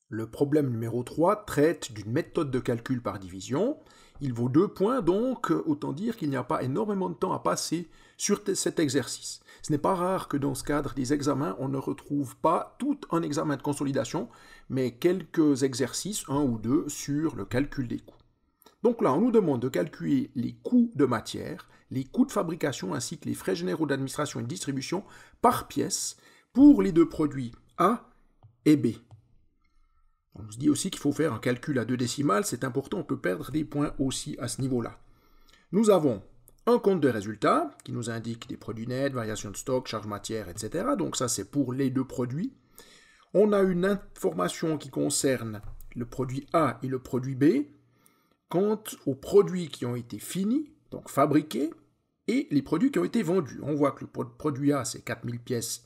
Le problème numéro 3 traite d'une méthode de calcul par division. Il vaut 2 points, donc autant dire qu'il n'y a pas énormément de temps à passer sur cet exercice. Ce n'est pas rare que dans ce cadre des examens, on ne retrouve pas tout un examen de consolidation, mais quelques exercices, 1 ou 2, sur le calcul des coûts. Donc là, on nous demande de calculer les coûts de matière, les coûts de fabrication ainsi que les frais généraux d'administration et de distribution par pièce pour les deux produits A et B. On se dit aussi qu'il faut faire un calcul à 2 décimales, c'est important, on peut perdre des points aussi à ce niveau-là. Nous avons un compte de résultats qui nous indique des produits nets, variations de stock, charges matières, etc. Donc ça c'est pour les deux produits. On a une information qui concerne le produit A et le produit B quant aux produits qui ont été finis, donc fabriqués, et les produits qui ont été vendus. On voit que le produit A c'est 4000 pièces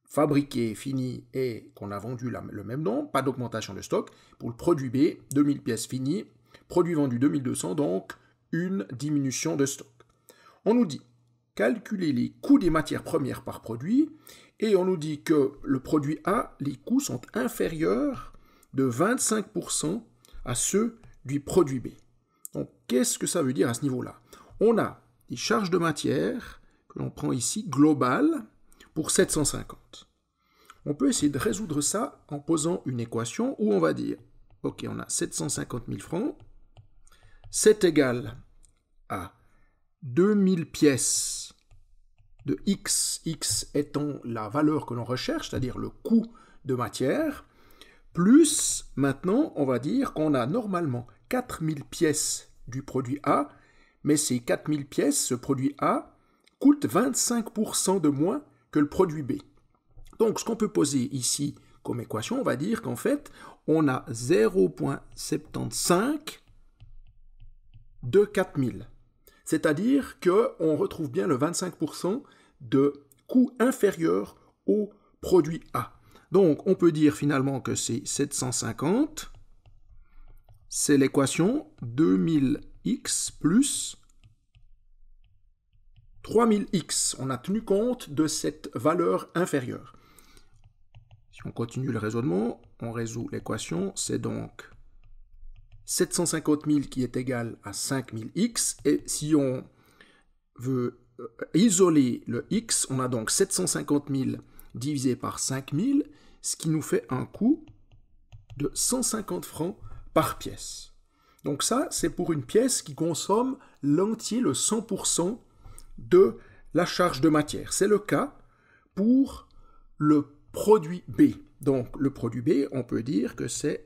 fabriqué, fini et qu'on a vendu le même nom, pas d'augmentation de stock. Pour le produit B, 2000 pièces finies, produit vendu 2200, donc une diminution de stock. On nous dit calculer les coûts des matières premières par produit et on nous dit que le produit A, les coûts sont inférieurs de 25% à ceux du produit B. Donc qu'est-ce que ça veut dire à ce niveau-là? On a des charges de matière que l'on prend ici globales pour 750. On peut essayer de résoudre ça en posant une équation où on va dire, ok, on a 750 000 francs, c'est égal à 2000 pièces de X, X étant la valeur que l'on recherche, c'est-à-dire le coût de matière, plus, maintenant, on va dire qu'on a normalement 4000 pièces du produit A, mais ces 4000 pièces, ce produit A, coûte 25% de moins que le produit B. Donc, ce qu'on peut poser ici comme équation, on va dire qu'en fait, on a 0,75 de 4000. C'est-à-dire qu'on retrouve bien le 25% de coût inférieur au produit A. Donc, on peut dire finalement que c'est 750, c'est l'équation 2000x plus 3000x. On a tenu compte de cette valeur inférieure. Si on continue le raisonnement, on résout l'équation, c'est donc 750 000 qui est égal à 5000x, et si on veut isoler le x, on a donc 750 000 divisé par 5000, ce qui nous fait un coût de 150 francs par pièce. Donc ça, c'est pour une pièce qui consomme l'entier, le 100% de la charge de matière. C'est le cas pour le produit B. Donc le produit B, on peut dire que c'est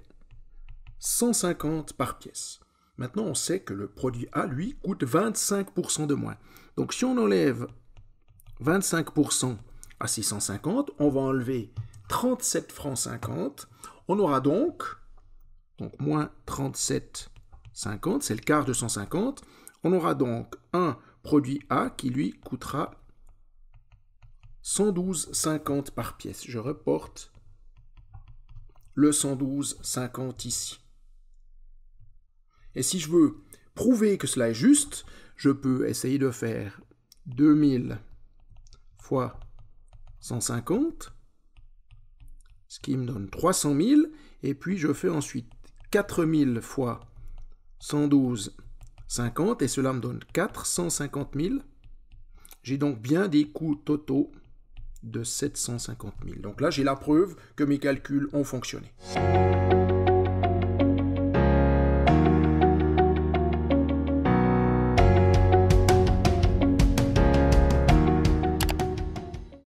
150 par pièce. Maintenant, on sait que le produit A, lui, coûte 25% de moins. Donc si on enlève 25% à 650, on va enlever 37 francs 50. On aura donc moins 37,50, c'est le quart de 150. On aura donc un produit A qui lui coûtera 112,50 par pièce. Je reporte le 112,50 ici. Et si je veux prouver que cela est juste, je peux essayer de faire 2000 fois 150, ce qui me donne 300 000, et puis je fais ensuite 4000 fois 112,50, et cela me donne 450 000. J'ai donc bien des coûts totaux de 750 000. Donc là, j'ai la preuve que mes calculs ont fonctionné.